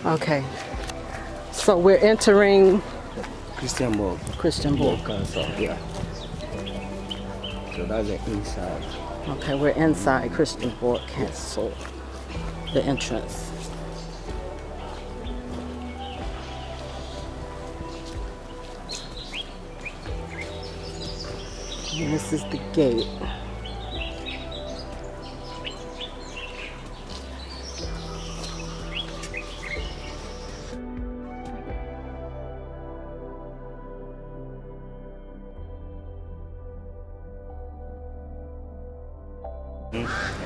Okay. So we're entering Christiansborg Castle. Yeah. So that's the inside. Okay, we're inside Christiansborg Castle. The entrance. And this is the gate.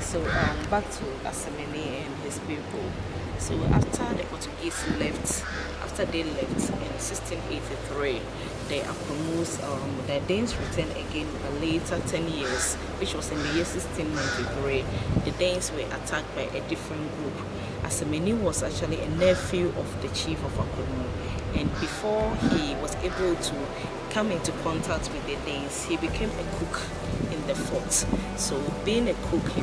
So back to Asemeni and his people. So after the Portuguese left, in 1683, the Apamus, the Danes returned again, but later 10 years, which was in the year 1693, the Danes were attacked by a different group. Asemeni was actually a nephew of the chief of Apamu, and before he was able to come into contact with the Danes, he became a cook in the fort. So being a cook, he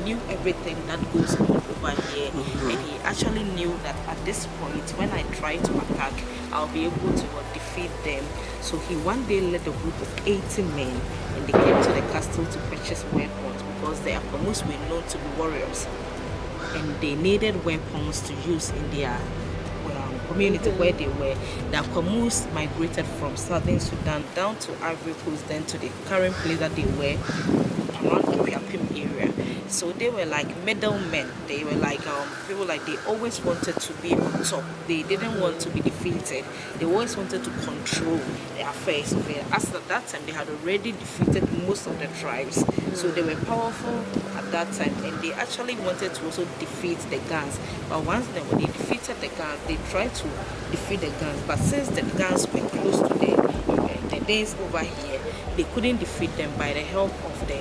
knew everything that goes on over here, and he actually knew that at this point, when I try to attack, I'll be able to defeat them. So he one day led a group of 80 men, and they came to the castle to purchase weapons, because the Apamus were known to be warriors, and they needed weapons to use in their community where they were. The Apamus migrated from southern Sudan down to Ivory Coast, then to the current place that they were around the Piapim area. So they were like middlemen. They were like people like they always wanted to be on top. They didn't want to be defeated. They always wanted to control the affairs of it. As at that time, they had already defeated most of the tribes. So they were powerful at that time, and they actually wanted to also defeat the Gans. But when they defeated the Gans, they tried to defeat the Gans. But since the Gans were close to the Danes over here, they couldn't defeat them by the help of the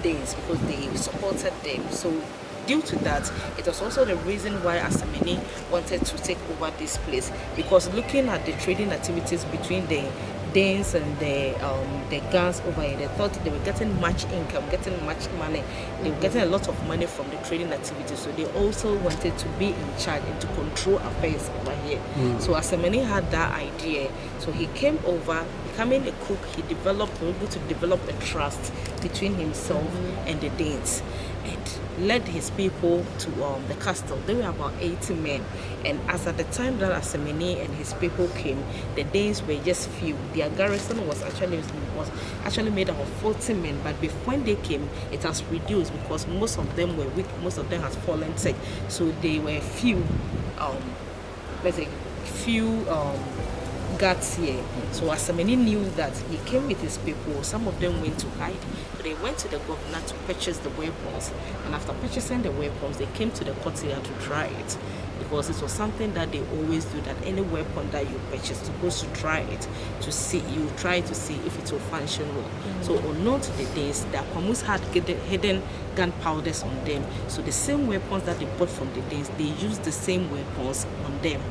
Danes, because they supported them. So due to that, it was also the reason why Asemeni wanted to take over this place, because looking at the trading activities between the Danes and the Gans over here, they thought they were getting much income, getting much money. They were getting a lot of money from the trading activities, so they also wanted to be in charge and to control affairs over here. So Asemeni had that idea, so he came over. Becoming a cook, he was able to develop a trust between himself and the Danes, and led his people to the castle. There were about 80 men, and as at the time that Asemeni and his people came, the Danes were just few. Their garrison was actually made up of 40 men, but when they came, it has reduced because most of them were weak, most of them had fallen sick, so they were few. Guards here. So Asemeni knew that he came with his people. Some of them went to hide. So they went to the governor to purchase the weapons. And after purchasing the weapons, they came to the courtyard to try it. Because it was something that they always do, that any weapon that you purchase, you're supposed to try it, to see, you try to see if it will function well. So unknown to the Danes, the Apamus had hidden gunpowders on them. So the same weapons that they bought from the Danes, they used the same weapons on them.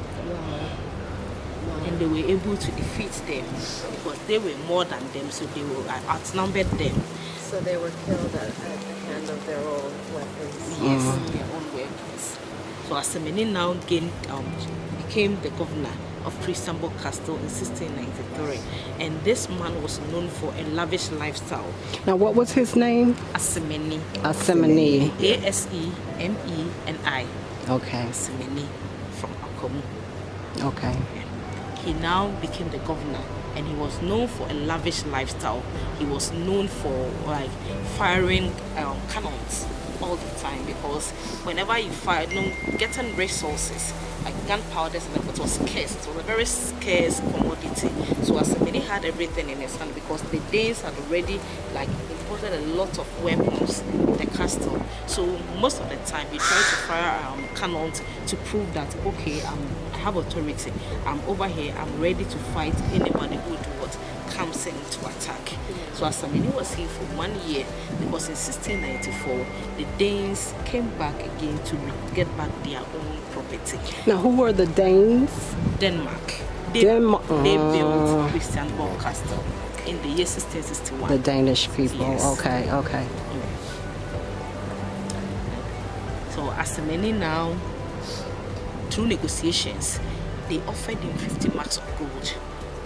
And they were able to defeat them because they were more than them, so they were outnumbered them. So they were killed at the hand of their own weapons. Yes, their own weapons. So Asemeni now became the governor of Christiansborg Castle in 1693, and this man was known for a lavish lifestyle. Now, what was his name? Asemeni. Asemeni. Asemeni. Okay. Asemeni from Akomu. Okay. He now became the governor, and he was known for a lavish lifestyle. He was known for firing cannons all the time, because whenever you fire, getting resources like gunpowder it was scarce. It was a very scarce commodity. So Asemeni had everything in his hand, because the Danes had already imported a lot of weapons in the castle. So most of the time he tried to fire cannons to prove that, okay, I have authority, I'm over here, I'm ready to fight anybody who do what comes in to attack. So Asemeni was here for 1 year, because in 1694 the Danes came back again to get back their own property. Now, who were the Danes? Denmark. They built Christiansborg Castle in the year 1661. The Danish people. Yes. Okay. So Asemeni now through negotiations, they offered him 50 marks of gold.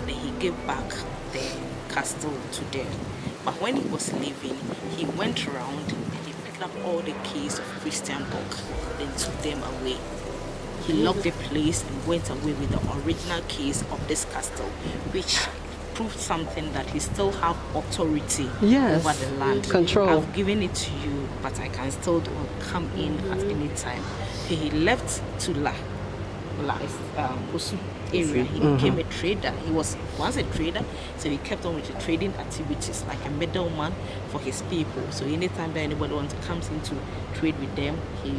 Then he gave back the castle to them. But when he was leaving, he went around and he picked up all the keys of Christiansborg, then took them away. He locked the place and went away with the original keys of this castle, which proved something that he still have authority Yes. over the land. Control. I've given it to you, but I can still come in at any time. He left to Osu area. He became a trader. He was once a trader, so he kept on with the trading activities like a middleman for his people. So anytime that anybody wants to come in to trade with them, he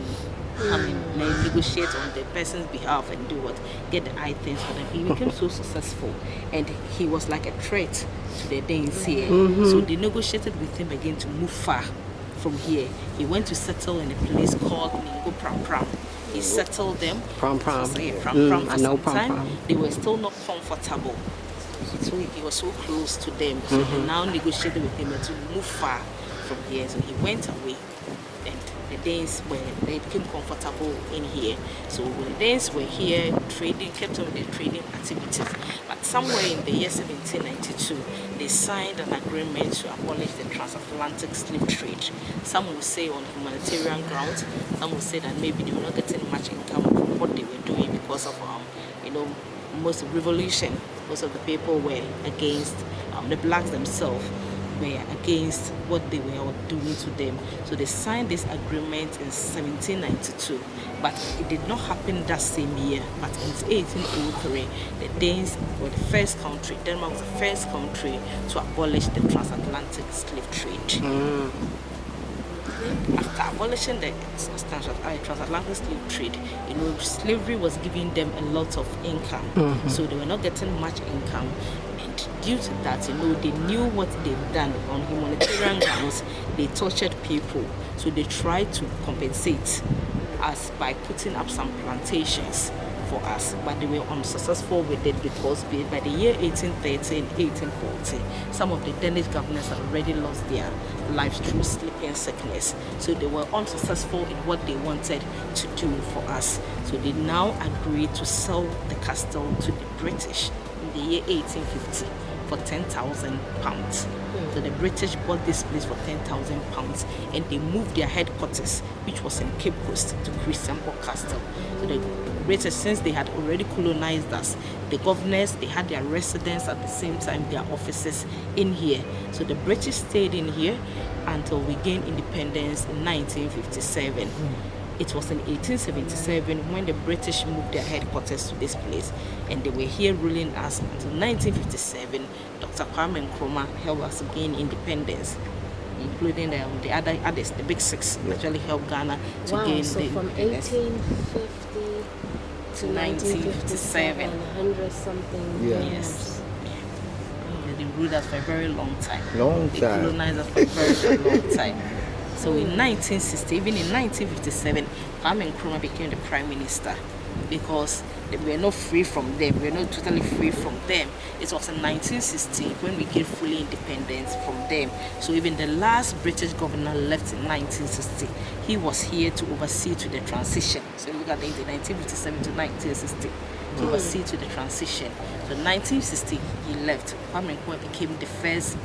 come in and negotiate on the person's behalf and do what, get the items for them. He became so successful, and he was like a threat to the Danes here. So they negotiated with him again to move far from here. He went to settle in a place called Ningo Pram Pram. He settled them. Pram Pram. So, yeah, Pram Pram. I For know some Pram time, Pram. they were still not comfortable. So he was so close to them. So they now negotiated with him to move far from here. So he went away, and the Danes they became comfortable in here. So when the Danes were here trading, kept on with their trading activities. But somewhere in the year 1792, they signed an agreement to abolish the transatlantic slave trade. Some will say on humanitarian grounds. Some will say that maybe they were not getting much income from what they were doing because of most of revolution. Most of the people were against the blacks themselves were against what they were doing to them. So they signed this agreement in 1792, but it did not happen that same year. But in 1803, the Danes were the first country, Denmark was the first country to abolish the transatlantic slave trade. After abolishing the transatlantic slave trade, slavery was giving them a lot of income. So they were not getting much income. And due to that, they knew what they've done on humanitarian grounds. They tortured people. So they tried to compensate us by putting up some plantations for us, but they were unsuccessful with it because by the year 1830 and 1840, some of the Danish governors had already lost their lives through sleeping sickness. So they were unsuccessful in what they wanted to do for us. So they now agreed to sell the castle to the British in the year 1850 for £10,000. So the British bought this place for £10,000, and they moved their headquarters, which was in Cape Coast, to Christiansborg Castle. So the British, since they had already colonized us, the governors, they had their residence at the same time, their offices in here. So the British stayed in here until we gained independence in 1957. It was in 1877 when the British moved their headquarters to this place, and they were here ruling us until 1957. Dr. Kwame Nkrumah helped us gain independence, including the others, the big six, actually helped Ghana to gain so the from independence. 1850 to 1957, 100 something Yeah. years. Yes. They ruled us for a very long time. Long They time. colonized us for a very, very long time. So in 1960, even in 1957, Kwame Nkrumah became the prime minister because we were not free from them. We were not totally free from them. It was in 1960 when we gained fully independence from them. So even the last British governor left in 1960. He was here to oversee to the transition. So look at the 1957 to 1960. To oversee to the transition. So 1960 he left. Kwame Nkrumah became the first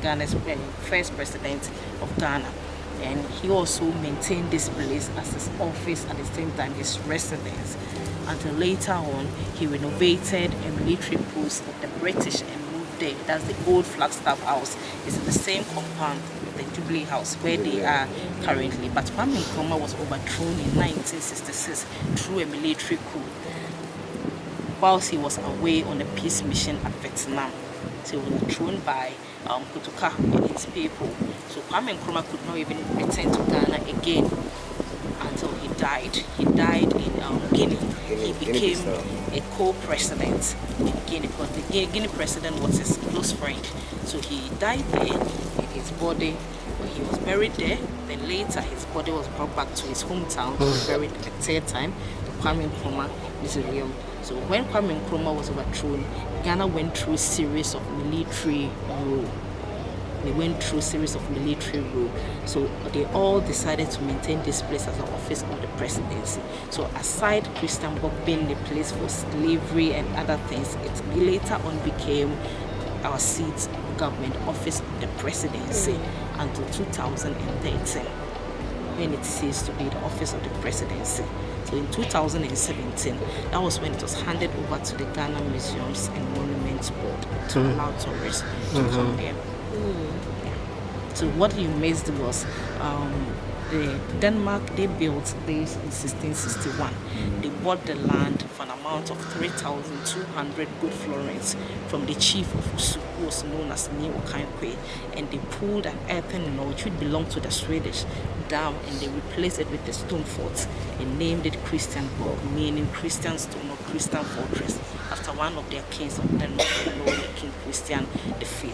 president of Ghana. And he also maintained this place as his office, at the same time his residence, until later on he renovated a military post of the British and moved there. That's the old Flagstaff House. It's in the same compound with the Jubilee House where they are currently. But Kwame Nkrumah was overthrown in 1966 through a military coup whilst he was away on a peace mission at Vietnam. So he was overthrown by Kutuka and his people. So Kwame Nkrumah could not even return to Ghana again until he died. He died in Guinea. He became a co-president in Guinea because the Guinea president was his close friend. So he died there in his body. When he was buried there, then later his body was brought back to his hometown. He was buried the third time to Kwame Nkrumah Mausoleum. So when Kwame Nkrumah was overthrown, Ghana went through a series of military rule. they went through a series of military rule. So they all decided to maintain this place as the office of the presidency. So aside Christiansborg being the place for slavery and other things, it later on became our seat of government, office of the presidency, until 2013, when it ceased to be the office of the presidency. So in 2017, that was when it was handed over to the Ghana Museums and Monuments Board to allow tourists to come here. Yeah. So what you missed was the Denmark, they built this in 1661. They bought the land for an amount of 3,200 good florins from the chief of Usu, who was known as Neo-Kankwe, and they pulled an earthen mill which belonged to the Swedish dam, and they replaced it with the stone fort and named it Christiansborg, meaning Christian stone or Christian fortress, after one of their kings of Denmark, King Christian V.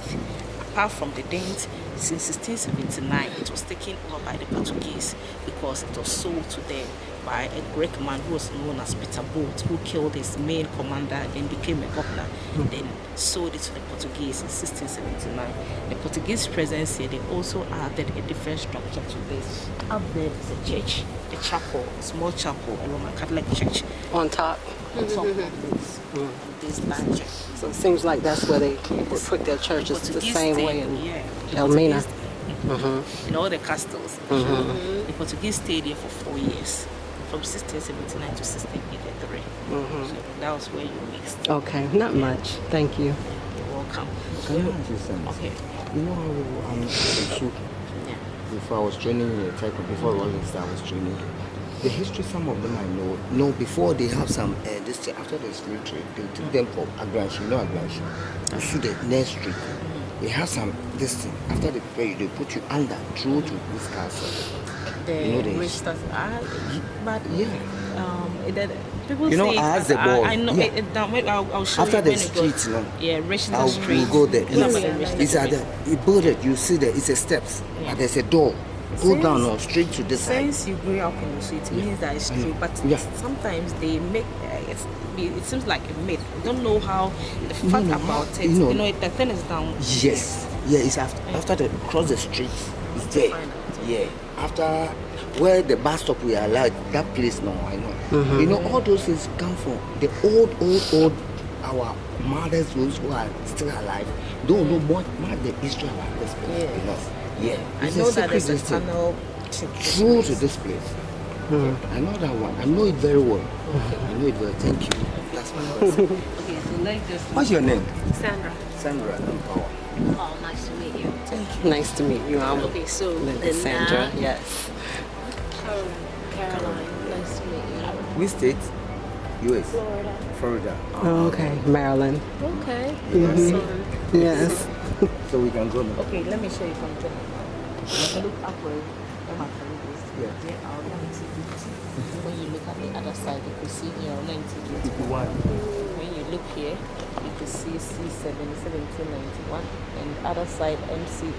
Apart from the Danes, since 1679, it was taken over by the Portuguese because it was sold to them by a Greek man who was known as Peter Bolt, who killed his main commander and became a governor, then sold it to the Portuguese in 1679. The Portuguese presence here, they also added a different structure to this. Up there is a church, a chapel, a small chapel, a Roman Catholic church. On top. On top of this land church. So it seems like that's where they would put their churches the same way in Elmina. In all the castles. The Portuguese stayed here for 4 years, from 1679 to 1683. So that was where you mixed. Okay, not much. Thank you. You're welcome. Can I ask you something? Okay. You know how I'm Yeah. before I was training in the taekwondo, before Rolling Star I was training. The history, some of them I know before they have some, this after the slave trade, they took them for aggression, no aggression. You shoot the next street. They have some, this thing, after the prayer, they put you under, through to this castle. The rich stuff. But people You know, say I asked the boy. I know. Yeah. I'll show After you the when it goes. street, you know. Yeah, Richardson I'll Street. we'll go there. You know about the Richardson It's at Street. the, you build it, you see there, it's a steps, and there's a door. Go down or straight to this side. Since you grew up in Usu, it means that it's true. But sometimes they make it seems like a myth. You don't know how the fact about it. You know, the thing is down. Yes. Yeah, it's after the cross the street. It's there. Yeah. After where the bus stop we are allowed, that place now, I know. You know, all those things come from the old our mothers, those who are still alive, don't know much the history about this place. You know? Yeah. I know that there's a tunnel through to this place. I know that one. I know it very well. I know it very well. Thank you. That's my question. Okay, so let's just. What's your name? Sandra. Sandra. Oh, nice to meet you. Thank you. Nice to meet you. I'm Okay, so Linda Sandra. Yes. Caroline. Nice to meet you. Which state? U.S. Florida. Oh, okay. Maryland. Okay. Yes. So we can go now. okay, let me show you from Germany. If you look upward, my colleague is there are 1950. When you look at the other side, you can see here 1951. When you look here, you can see C7 1791, and the other side XII.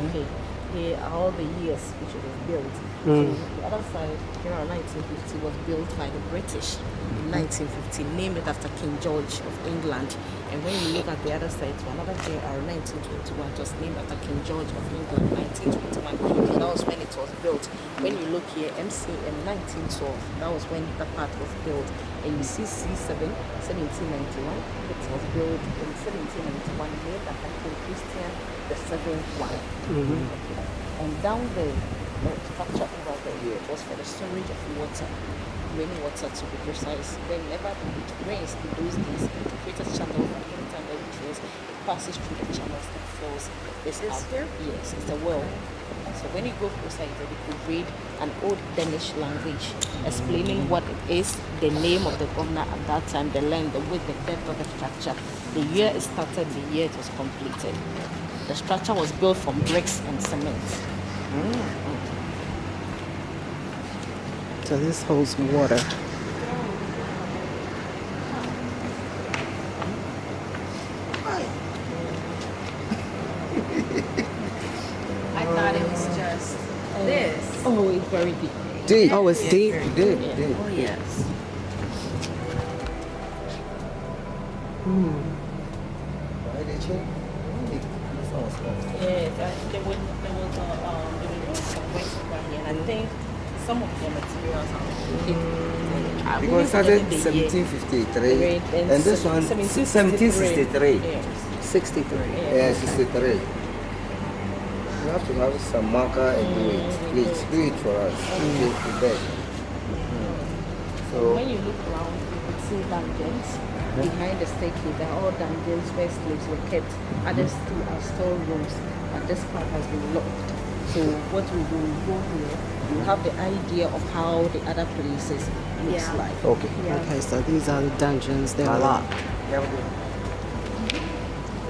Okay, here are all the years which it was built. So the other side, here around 1950, was built by the British in 1950, named it after King George of England. And when you look at the other side, to another JR 1921, it was named after King George of England 1921. So that was when it was built. When you look here, MCM 1912, that was when that part was built. And you see C7 1791, it was built in 1791, named after King Christian VII. And down there, the structure over there, it was for the storage of water, rainwater to be precise. Whenever it rains in those days, it creates a channel. Anytime that it rains, it passes through the channels and fills this up. Here? Yes, it's a well. So when you go closer, you could read an old Danish language explaining what it is, the name of the governor at that time, the length, the width, the depth of the structure, the year it started, the year it was completed. The structure was built from bricks and cement. So this holds water. I thought it was just this. Oh, it's very deep. Deep. Oh, it's deep. Deep. Oh, yes. Why they change? This one was Yes, they would some waste over here, and I think some of the materials are Because it started 1753, and this one 1763. Yeah. 63. Yeah, 63. You have to have some marker and do it. Please do it for us. Okay, we beg. So When you look around, you can see dungeons. Behind the staircase, they are all dungeons where slaves were kept. Others still are storerooms, but this part has been locked. So what we do, we go here, you have the idea of how the other places looks like. okay. Okay, so these are the dungeons. They're locked.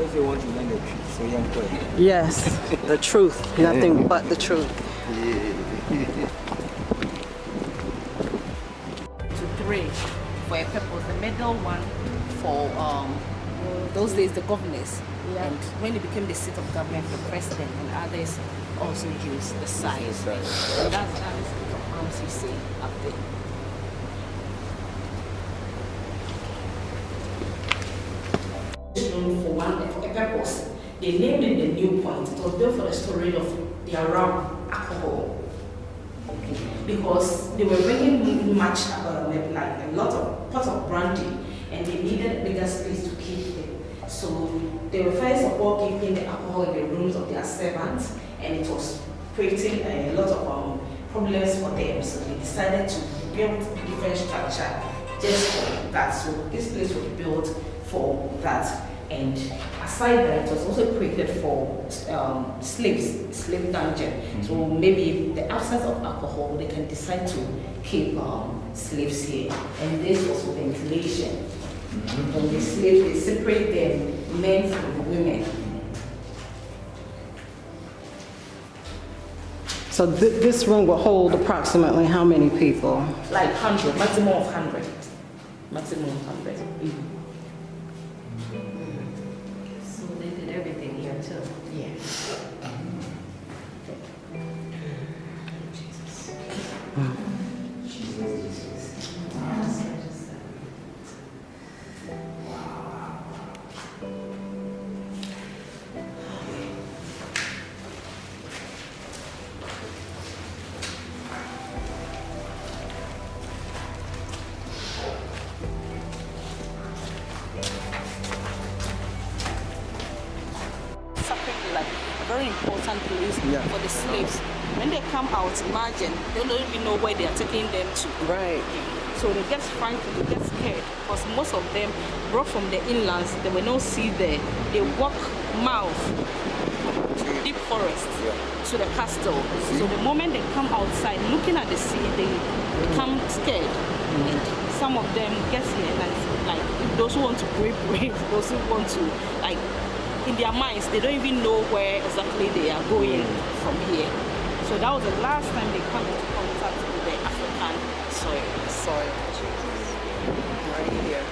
If you want to learn the truth, so young boy. Yes, the truth. Nothing but the truth. To three for a purpose. The middle one for those days the governors, and when it became the seat of government, the president and others also used the side. And that's the arms you see up there. For one a purpose, they named it the New Point. It was built for the storage of their rum, alcohol. Because they were bringing much, like a lot of pots of brandy, and they needed a bigger space to keep it. So they were first of all keeping the alcohol in the rooms of their servants, and it was creating a lot of problems for them. So they decided to build a different structure just for that. So this place was built for that. And aside that, it was also created for slaves, slave dungeon. So maybe the absence of alcohol, they can decide to keep slaves here. And this was for ventilation. And the slaves, they separate them, men from women. So this room will hold approximately how many people? Like 100, maximum of 100. Maximum of 100. So they did everything here too. Yeah. Like a very important place for the slaves. When they come out, imagine they don't even know where they are taking them to. Right. So they get frightened, they get scared, because most of them brought from the inlands. There were no sea there. They walk miles, deep forest to the castle. So the moment they come outside, looking at the sea, they become scared. And some of them get here, like those who want to brave, those who want to like. In their minds, they don't even know where exactly they are going from here. So that was the last time they come into contact with the African soil. Right here.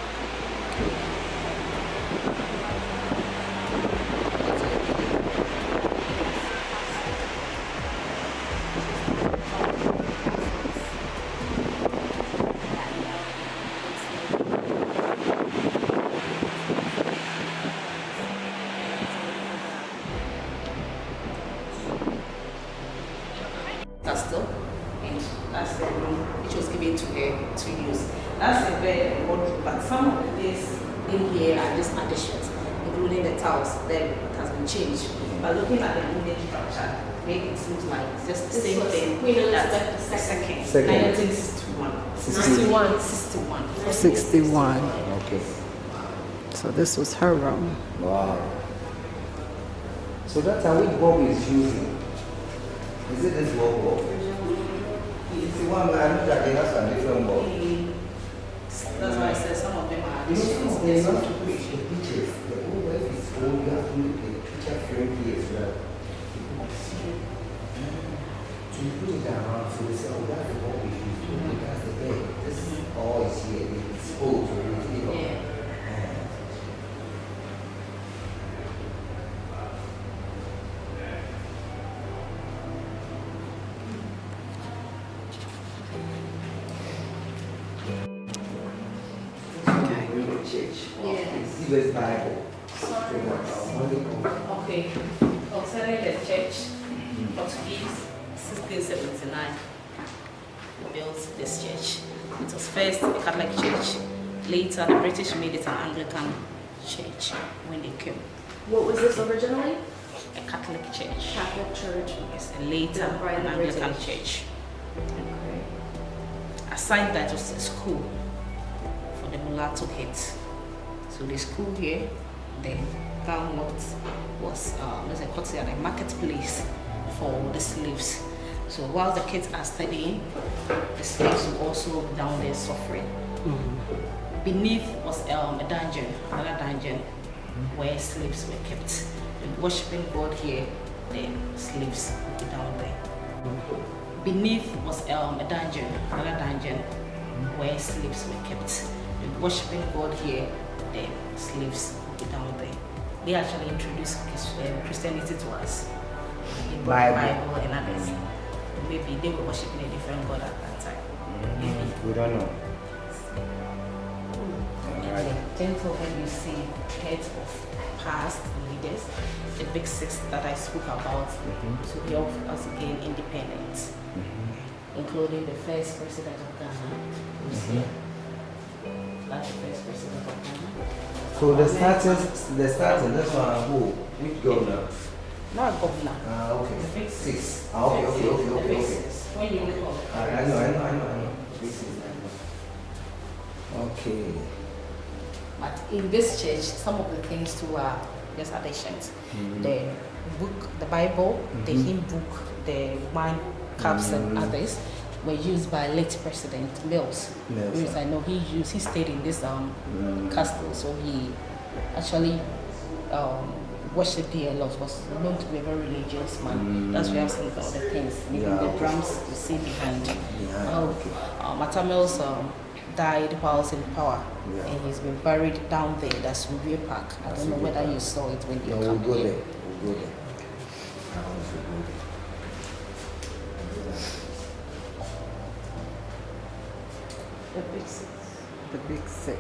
Castle, and that's the room which was given to her to use. That's a bed and wardrobe, but some of the things in here are just additions, including the towels. Then it has been changed. But looking at the image structure, it seems like it's just the same thing. Queen That's Elizabeth the II. second. 1961. 61. 61. Okay. So this was her room. Wow. So that's how which bulb is using. Is it this bulb? It's the one I know that they have some different bulb. That's why I said some of them are You know, some additions. of them have to put the pictures. The old wife is old, you have to make the picture friendly as well. So you put it around, so they say, oh, that's the bulb we use. Oh, that's the bed. This all is here. It's old, so it's here. Yeah. Church. Yes. Bible. Okay. concerning the church, Portuguese, 1679, built this church. It was first a Catholic church. Later, the British made it an Anglican church when they came. What was this originally? A Catholic church. Catholic church. Yes, and later By an the Anglican British. church. Okay. Aside that, it was a school for the mulatto kids. So the school here, the downward was there's a courtyard, a marketplace for the slaves. So while the kids are studying, the slaves will also be down there suffering. Beneath was a dungeon, another dungeon where slaves were kept. Worshipping God here, the slaves would be down there. Beneath was a dungeon, another dungeon where slaves were kept. Worshipping God here, the slaves would be down there. They actually introduced Christianity to us. They brought the Bible and others. Maybe they were worshipping a different God at that time. Maybe. We don't know. And the temple, when you see heads of past leaders, the big six that I spoke about, to help us gain independence, including the first president of Ghana, who's here. That's the first president of Ghana. So the starters, that's one who? Which governor? Not a governor. Okay. The big Six. Okay. The big six. When you look up. I know. Okay. But in this church, some of the things too are just additions. The book, the Bible, the hymn book, the wine cups and others were used by late President Mills. Because I know he stayed in this castle, so he actually worshipped here a lot, was known to be a very religious man. That's why we have some of the things, even the drums you see behind. Mata Mills died whilst in power, and he's been buried down there. That's Revere Park. I don't know whether you saw it when you We'll came go here. there. We'll go there. The big six. The big six.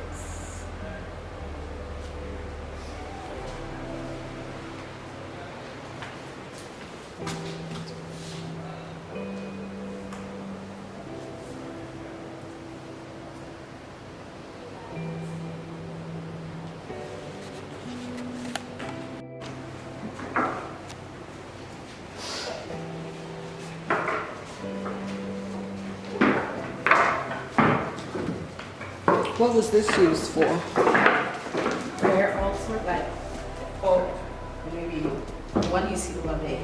What was this used for? Prayer also, like, or maybe one you see over there,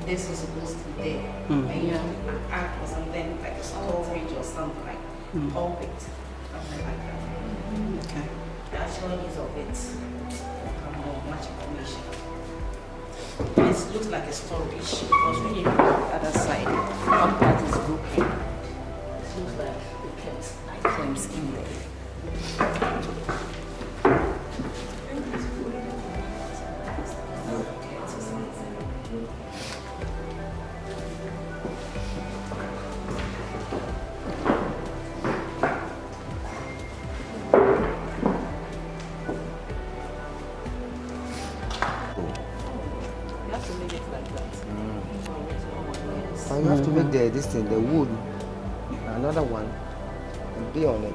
this is supposed to be there. And you have an act or something like a storage or something like pulpit, something like that. Okay. The actual use of it, much information. It looks like a storage because when you look at the other side, one part is broken. It looks like they kept items in there. You have to make this thing, the wood, another one, and be on it.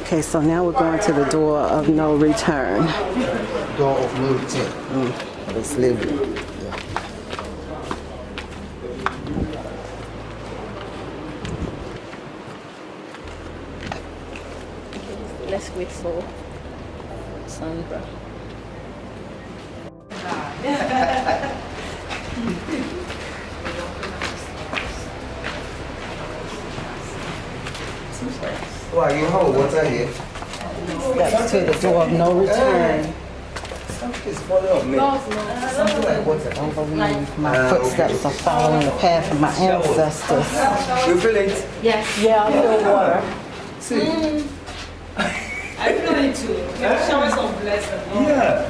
Okay, so now we're going to the door of no return. Door of no return. The slavery. Yeah. Let's wait for Sandra. Why you have water here? Steps to the door of no return. Something's falling off me. Something like water. Don't believe my footsteps are following the path of my ancestors. You feel it? Yes. Yeah, I feel water. See? I feel it too. Show us some blessings. Yeah.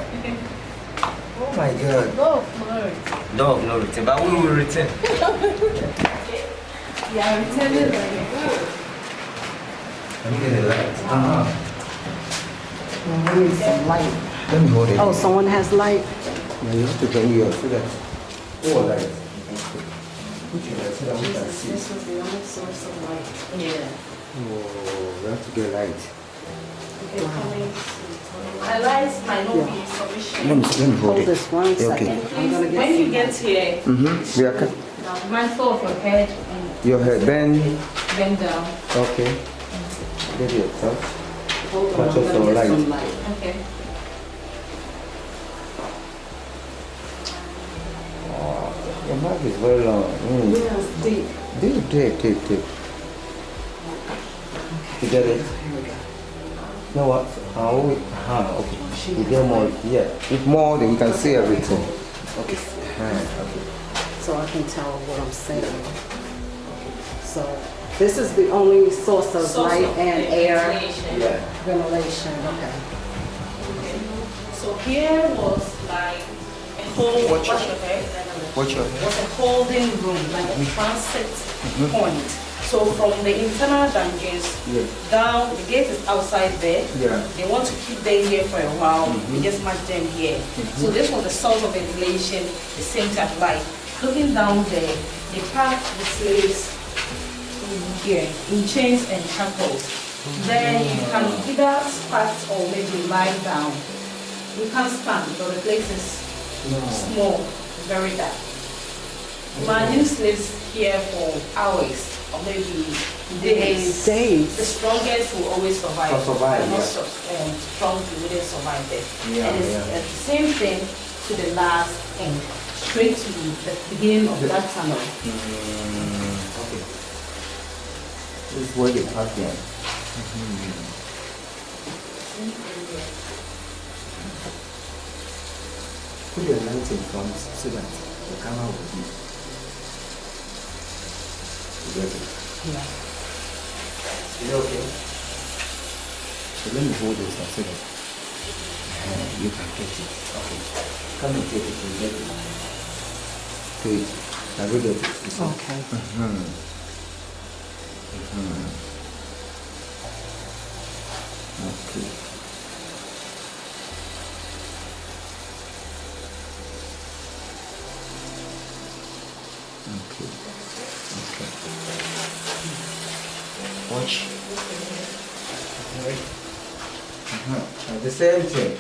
Oh my God. Go, Lord. No, no return, but we will return. Yeah, returning. Let me get the light. I need some light. Let me hold it. Oh, someone has light? Yeah, you have to turn your so that. Oh, light. Put your light so that we can see. This was the only source of light. Yeah. Oh, we have to get light. Okay, coming. My lights might not be sufficient. Let me hold Hold it. this one second. Okay. I'm gonna get When you some get here, We are now mindful of your head and your head bend. bend down. Okay. Get your touch. Hold on, Touch I'm us gonna some get some light. light. Okay. Your mouth is very long. Yeah, it's deep. Deep. You get it? Here we go. You know what? Okay. You get more. Yeah. If more, then we can see everything. Okay. Okay. So I can tell what I'm saying. So this is the only source of light and air Yeah. ventilation. Okay. So here was like a whole Watch your- Watch your was a holding room, like a transit point. So from the internal dungeons Yeah. down, the gate is outside there. Yeah. They want to keep them here for a while. We just match them here. So this was the source of ventilation, the same type light. Looking down there, they packed the slaves here in chains and shackles. Then you can either squat or maybe lie down. You can't stand because the place is small, very dark. Imagine slaves here for hours or maybe days. Days. The strongest will always survive. Will survive, The not yeah. strong wouldn't survive there. Yeah, And it's yeah. the same thing to the last end, straight to the beginning of that tunnel. Okay. This is where they pack them. Put your light in front so that the camera will be. You get it? Yeah. Is it okay? So let me hold this so that you can get it. Okay. Come and take it and get it. Take it. I will get it. It's Okay. Okay. Okay. Okay. Watch. The same thing.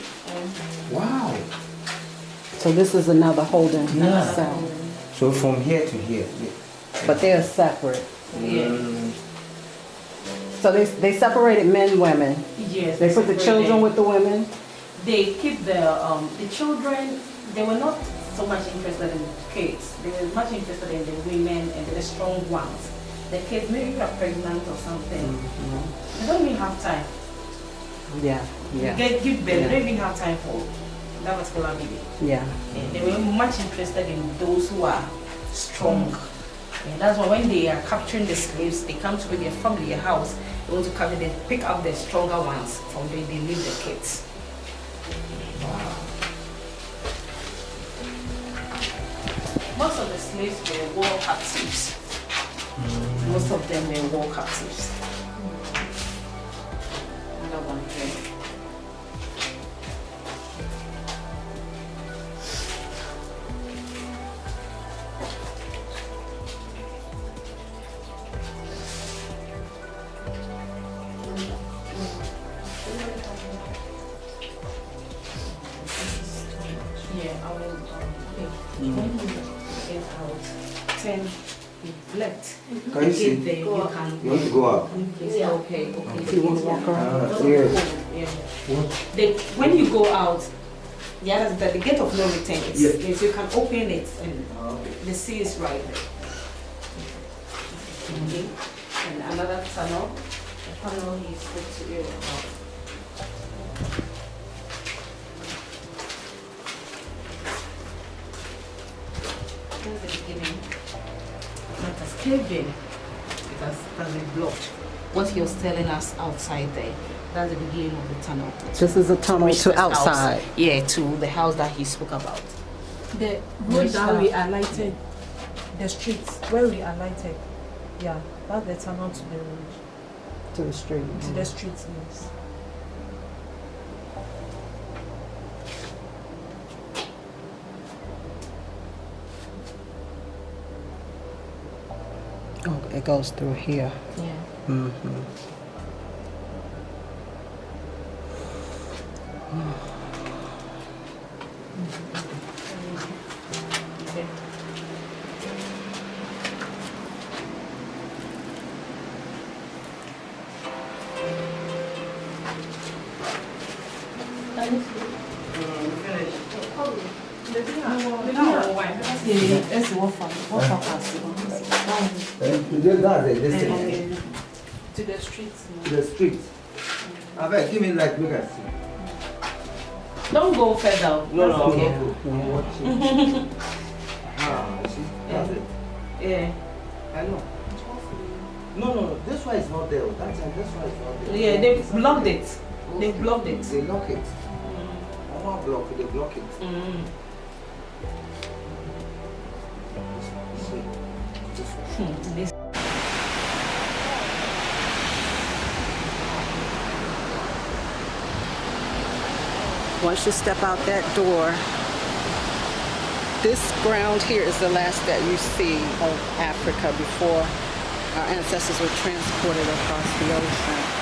Wow. So this is another holding Yeah. cell. So from here to here. But they're separate. Yeah. So they separated men, women. Yes. They put the children with the women. They keep the children. They were not so much interested in kids. They were much interested in the women and the strong ones. The kids, maybe are pregnant or something. They don't even have time. Yeah. You Yeah. give birth. Yeah. They don't even have time for that particular baby. Yeah. And they were much interested in those who are strong. And that's why when they are capturing the slaves, they come to their family, their house. They want to capture, they pick up the stronger ones. From there, they leave the kids. Most of the slaves were war captives. Most of them were war captives. Another one here. Yeah, I will. When you get out, 10 left. Can you see? There, you You can. want to go up? Yeah. Okay. If you want to walk around. Yes. Yeah. When you go out, yeah, that's the gate of no return. Yes, you can open it and the sea is right there. Okay. And another tunnel. The tunnel he spoke to you about. That's the beginning. Not as caved in. It has been blocked. What he was telling us outside there. That's the beginning of the tunnel. This is a tunnel reach to this house. outside. Yeah, to the house that he spoke about. The road that we alighted, the streets where we alighted, yeah, that's the tunnel to the road, To the street. to the streets, yes. Oh, it goes through here. Yeah. Mm-hmm. To the streets. The street. I bet, give me like, look at see. Don't go further. No, That's no, okay. I'm watching. Ah, see? That's it. Yeah. I know. No, this one is not there. That time, this one is not there. Yeah, they blocked it. They blocked it. They lock it. I want block it, they block it. See? This. Once you step out that door, this ground here is the last that you see of Africa before our ancestors were transported across the ocean.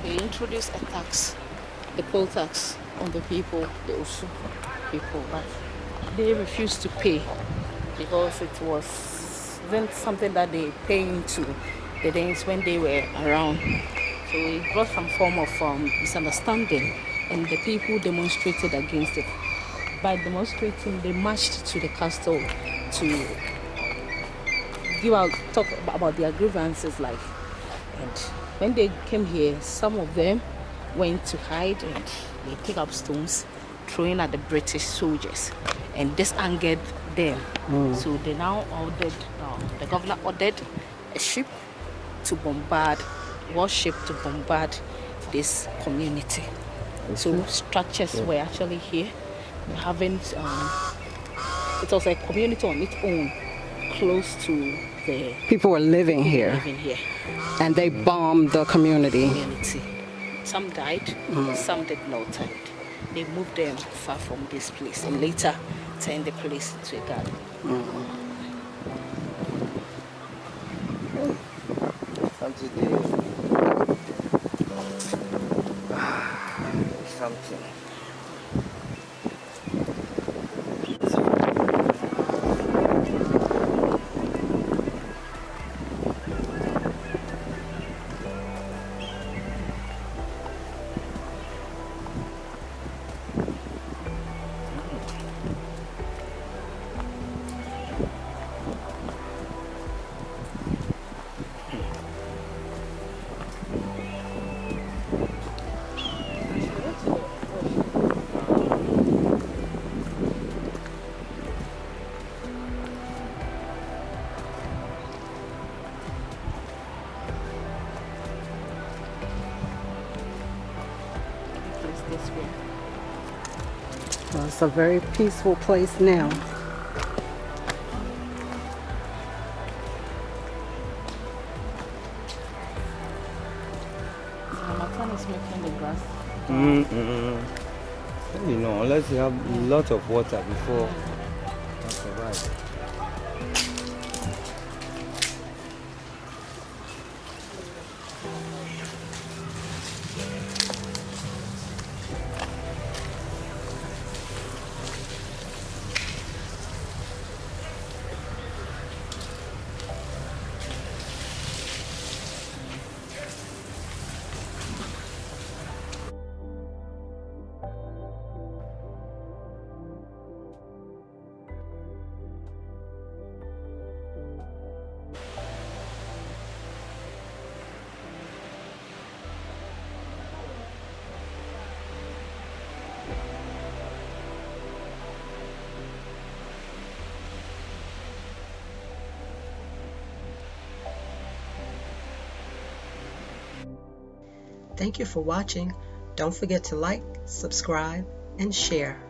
They introduced a tax, the poll tax on the people, the Osu people, but they refused to pay because it wasn't something that they pay into the days when they were around. So it brought some form of misunderstanding, and the people demonstrated against it. By demonstrating, they marched to the castle to talk about their grievances, like, and when they came here, some of them went to hide and they picked up stones, throwing at the British soldiers, and this angered them. So they now ordered, the governor ordered a ship to bombard, warship to bombard this community. So structures were actually here. We haven't, it was a community on its own, close to the People were living here, and they bombed the community. Some died, some did not. And they moved them far from this place and later turned the place into a garden. Something there. Something. Well, it's a very peaceful place now. Is making the grass. You know, unless you have a lot of water before you survive. Thank you for watching. Don't forget to like, subscribe, and share.